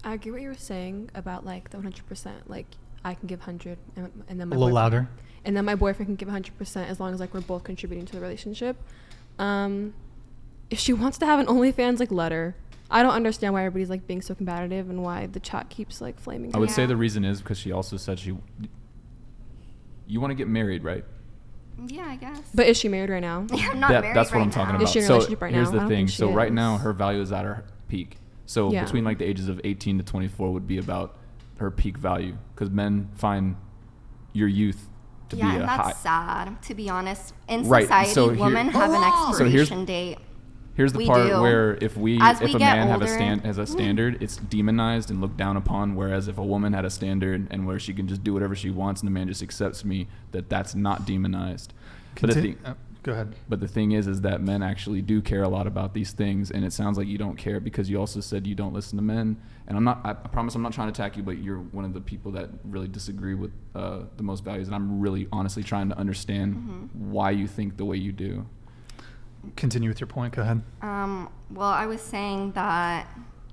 I agree what you were saying about like the 100%. Like I can give 100, and then a little louder. And then my boyfriend can give 100% as long as like we're both contributing to the relationship. If she wants to have an OnlyFans, like let her. I don't understand why everybody's like being so combative and why the chat keeps like flaming. I would say the reason is because she also said you want to get married, right? Yeah, I guess. But is she married right now? Yeah, I'm not married That's what right I'm talking now. about. Is she in a So relationship right here's now? I the don't thing. think she So right is. now her value is at her peak. So Yeah. between like the ages of 18 to 24 would be about her peak value, because men find your youth to be a and high. that's sad, to be honest. In Right, society, so here- women have an So expiration date. Here's the We part do. where if As we a get man older- has a standard, it's demonized and looked down upon. Whereas if a woman had a standard and where she can just do whatever she wants and the man just accepts me, that's not demonized. Go ahead. But the thing is that men actually do care a lot about these things, and it sounds like you don't care because you also said you don't listen to men. And I promise I'm not trying to attack you, but you're one of the people that really disagree with the most values, and I'm really honestly trying to understand why you think the way you do. Continue with your point. Go ahead. Well, I was saying that,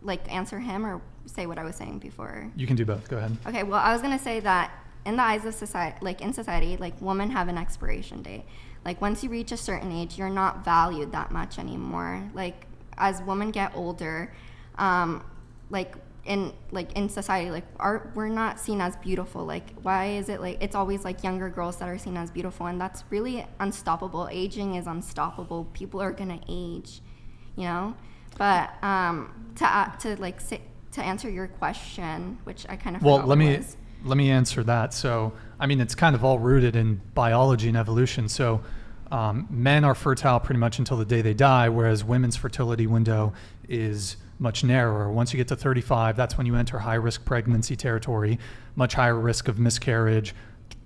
like, answer him or say what I was saying before. You can do both. Go ahead. Okay, well, I was gonna say that in the eyes of society, like women have an expiration date. Like once you reach a certain age, you're not valued that much anymore. Like as women get older, like in society, like we're not seen as beautiful. Like why is it like it's always like younger girls that are seen as beautiful, and that's really unstoppable. Aging is unstoppable. People are gonna age, you know. But to answer your question, which I kind of Well, forgot let what me it was. let me answer that. So, I mean, it's kind of all rooted in biology and evolution. So, men are fertile pretty much until the day they die, whereas women's fertility window is much narrower. Once you get to 35, that's when you enter high-risk pregnancy territory, much higher risk of miscarriage,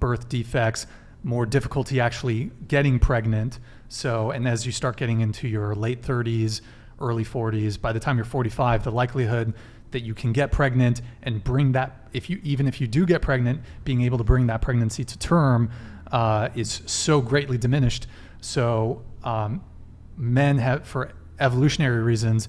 birth defects, more difficulty actually getting pregnant. So, and as you start getting into your late 30s, early 40s, by the time you're 45, the likelihood that you can get pregnant and bring that, even if you do get pregnant, being able to bring that pregnancy to term is so greatly diminished. So men have, for evolutionary reasons,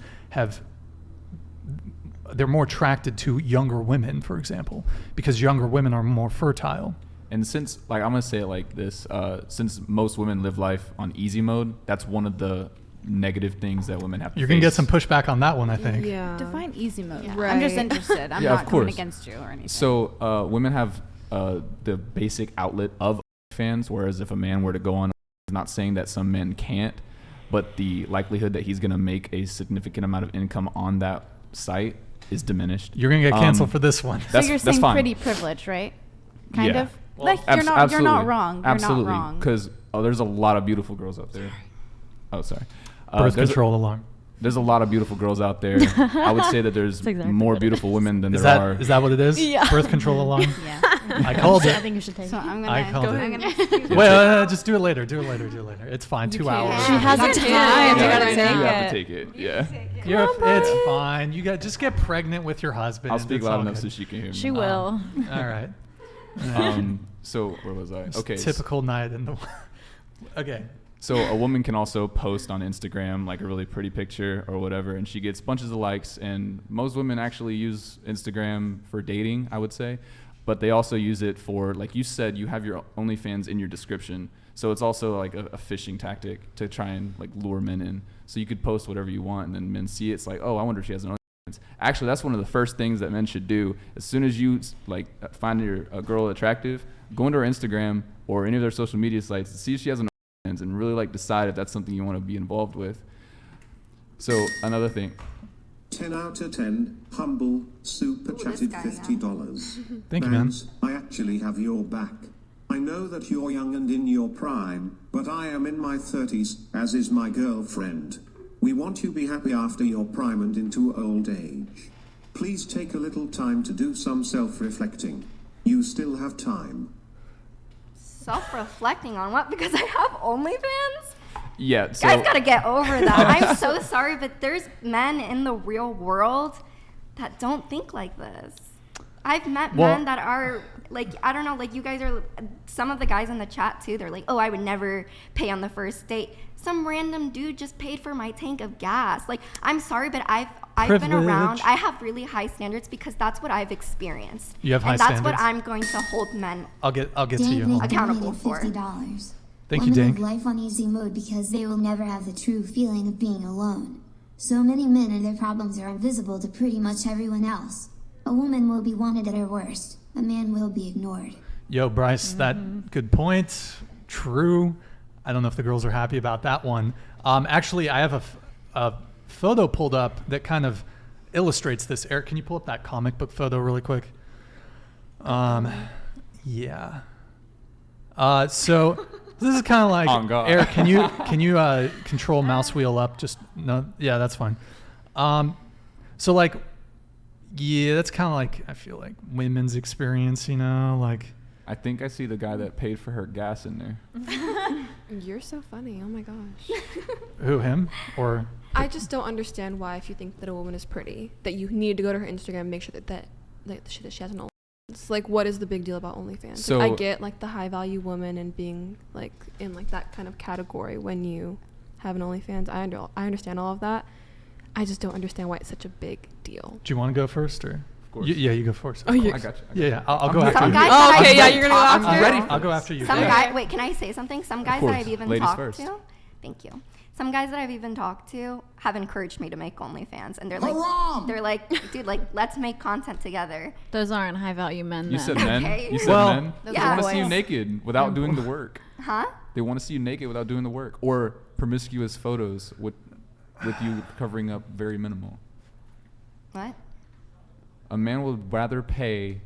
they're more attracted to younger women, for example, because younger women are more fertile. And since, like, I'm gonna say it like this, since most women live life on easy mode, that's one of the negative things that women have to You're going to get face. some pushback on that one, I think. Yeah. Define easy mode. Yeah. I'm just Right. interested. I'm Yeah, of not coming course. against you or anything. So women have the basic outlet of fans, whereas if a man were to go on, I'm not saying that some men can't, but the likelihood that he's going to make a significant amount of income on that site is diminished. You're going to get canceled for this one. So you're saying fine. pretty privilege, right? Kind Yeah. of. Well, Like you're not absolutely. wrong. You're Absolutely. not wrong. Because there's a lot of beautiful girls out there. Oh, sorry. Birth there's control alarm. There's a lot of beautiful girls out there. I would say that there's That's exactly more what it beautiful women than Is there that are. is that what it is? Yeah. Birth control alarm? Yeah. I called I it. think you should take So it. I'm I gonna. called it. I'm gonna. Wait, just do it later. It's fine. 2 can't. hours. She has a You time. can't. You Yeah, gotta you take you it. have to take it. Yeah. It's fine. Just get pregnant with your husband. I'll speak It's loud all enough good. so she can hear me. She will. All right. So where was I? It's Okay. typical night in the. Okay. So a woman can also post on Instagram like a really pretty picture or whatever, and she gets bunches of likes. And most women actually use Instagram for dating, I would say, but they also use it for, like you said, you have your OnlyFans in your description. So it's also like a fishing tactic to try and like lure men in. So you could post whatever you want, and then men see it. It's like, oh, I wonder if she has an OnlyFans. Actually, that's one of the first things that men should do. As soon as you like find a girl attractive, go into her Instagram or any of their social media sites and see if she has an and really like decide if that's something you want to be involved with. So another thing. 10 out of 10, humble, super chatted $50. Thank you, man. Bangs, I actually have your back. I know that you're young and in your prime, but I am in my 30s, as is my girlfriend. We want you to be happy after your prime and into old age. Please take a little time to do some self-reflecting. You still have time. Self-reflecting on what? Because I have OnlyFans? Yeah. So Guys gotta get over that. I'm so sorry, but there's men in the real world that don't think like this. I've met men that are like, I don't know, like you guys are, some of the guys in the chat too, they're like, oh, I would never pay on the first date. Some random dude just paid for my tank of gas. Like, I'm sorry, but I've I've been around. Privilege. I have really high standards because that's what I've experienced. You have high and that's standards? what I'm going to hold men. I'll get to Dink you. they Hold on. Accountable donated for. $50. Thank you, Women Dink. live life on easy mode because they will never have the true feeling of being alone. So many men and their problems are invisible to pretty much everyone else. A woman will be wanted at her worst. A man will be ignored. Yo, Bryce, that good point. True. I don't know if the girls are happy about that one. Actually, I have a photo pulled up that kind of illustrates this. Eric, can you pull up that comic book photo really quick? Yeah. So this is kind of like On God. Eric. Can you control mouse wheel up? Just no. Yeah, that's fine. So like, yeah, that's kind of like I feel like women's experience. You know, like. I think I see the guy that paid for her gas in there. You're so funny. Oh my gosh. Who, him or? I just don't understand why, if you think that a woman is pretty, that you need to go to her Instagram and make sure that she has an OnlyFans. Like, what is the big deal about OnlyFans? So- Like, I get like the high value woman and being like in like that kind of category when you have an OnlyFans. I understand all of that. I just don't understand why it's such a big deal. Do you want to go first or? course. Yeah, you go first. Oh, you- I got you. Yeah, I'll I'm go ready. after Some you. guys Oh, that okay, I've yeah, even you're gonna go talked after? to- ready. I'll go after you. Some Yeah. guy. Wait, can I say something? Some guys that course. I've even Ladies talked first. to. Thank you. Some guys that I've even talked to have encouraged me to make OnlyFans, and they're like, dude, like, let's make content together. Those aren't high value men. You then. said men. Okay. You said Well- men. Those They are want to see you boys. naked without doing the work. Huh? They want to see you naked without doing the work, or promiscuous photos with you covering up very minimal. What? A man would rather pay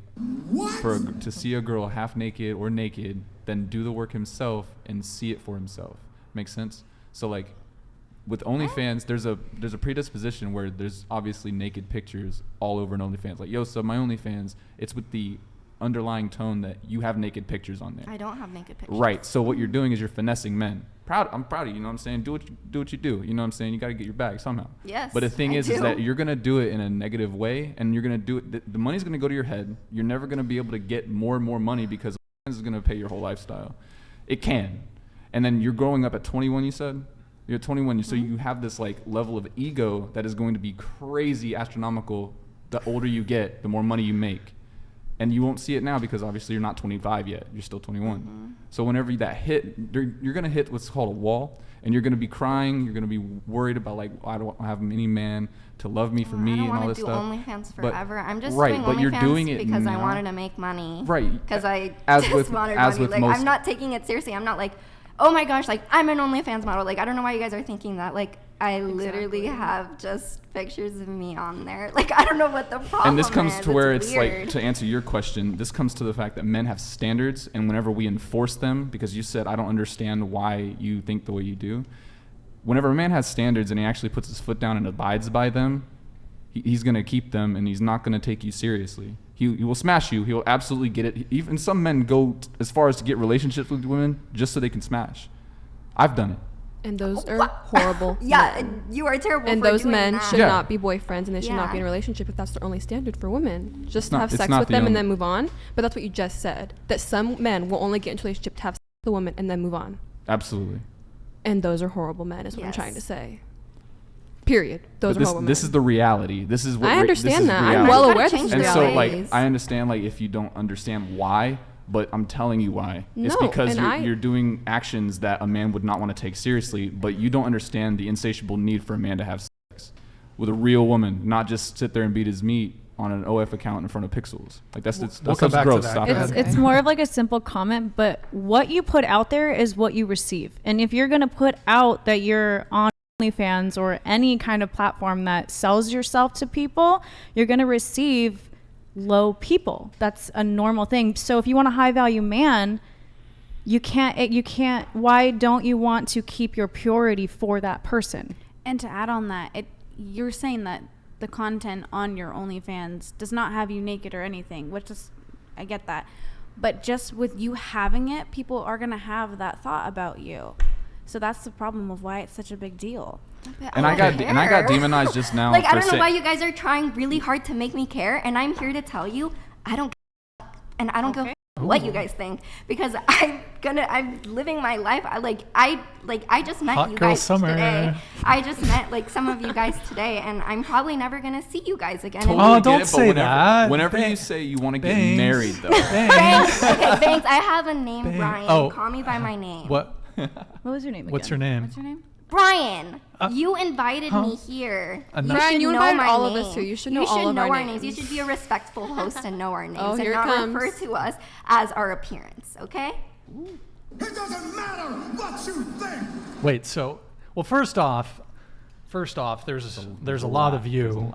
to see a girl half naked or naked than do the work himself and see it for himself. Makes sense? So like with OnlyFans, there's a predisposition where there's obviously naked pictures all over an OnlyFans. Like, yo, so my OnlyFans, it's with the underlying tone that you have naked pictures on there. I don't have naked pictures. Right. So what you're doing is you're finessing men. I'm proud of you. You know what I'm saying? Do what you do. You know what I'm saying? You got to get your bag somehow. Yes, But the thing I is do. that you're gonna do it in a negative way, and you're gonna do it. The money's gonna go to your head. You're never gonna be able to get more and more money because is gonna pay your whole lifestyle. It can, and then you're growing up at 21. You said you're at 21, so you have this like level of ego that is going to be crazy astronomical. The older you get, the more money you make. And you won't see it now because obviously you're not 25 yet. You're still 21. So whenever that hit, you're going to hit what's called a wall. And you're going to be crying. You're going to be worried about, like, I don't have any man to love me for me and all this I stuff. don't want to do OnlyFans But- forever. I'm just right, doing but OnlyFans you're doing it because I now. wanted to make money. Right. Because I As just with- wanted as money. with Like, most- I'm not taking it seriously. I'm not like, oh my gosh, like, I'm an OnlyFans model. Like, I don't know why you guys are thinking that. Like, I literally have just pictures of me on there. Like, I don't know what the problem is. And this comes to where it's like, weird. to answer your question, this comes to the fact that men have standards, and whenever we enforce them, because you said, I don't understand why you think the way you do. Whenever a man has standards and he actually puts his foot down and abides by them, he's going to keep them, and he's not going to take you seriously. He will smash you. He will absolutely get it. Even some men go as far as to get relationships with women just so they can smash. I've done it. And those are horrible. Yeah, men. you are terrible And for those doing men that. should Yeah. not be boyfriends, and they should not be in a Yeah. relationship if that's their only standard for women. Just to not- have it's sex not with the them only- and then move on. But that's what you just said. That some men will only get into a relationship to have sex with a woman and then move on. Absolutely. And those are horrible men, is what I'm Yes. trying to say. Period. Those But are horrible men. this is the reality. This is what I this is understand that. I'm reality. well Gotta aware this change is And their so, reality. like, I understand, like, if you don't understand why, but I'm telling you why. It's No, because and you're doing actions that a man would not want to take seriously, but you don't understand the insatiable need for a man to have sex with a real woman, not just sit there and beat his meat on an OF account in front of pixels. Like, that's We'll that come stuff's back to gross. that. Stop Go it. ahead. It's more of like a simple comment, but what you put out there is what you receive. And if you're going to put out that you're on OnlyFans or any kind of platform that sells yourself to people, you're going to receive low people. That's a normal thing. So if you want a high value man, you can't, why don't you want to keep your purity for that person? And to add on that, you're saying that the content on your OnlyFans does not have you naked or anything, which is, I get that. But just with you having it, people are going to have that thought about you. So that's the problem of why it's such a big deal. But And I got care. demonized just now. Like, I for don't know saying- why you guys are trying really hard to make me care, and I'm here to tell you, I don't care, and I don't Okay. go what you guys think, because I'm living my life. I just met Hot you girl guys summer. today. I just met like some of you guys today, and I'm probably never gonna see you guys again. Totally Oh, get don't it, but say that. Whenever you Bangs. say you want to get Bangs. married, though. Bangs. Okay, Banks, I have a name, Bangs. Brian. Oh. Call me by my name. What? What was your name again? What's your name? What's your name? Brian, you invited huh? me here. Enough. Brian, should you know invited my all of us name. here. You should know all of our names. You should be a respectful host and know our names Oh, and here it not comes. refer to us as our appearance, okay? It doesn't matter what you think. Wait. So, well, first off, there's a lot of you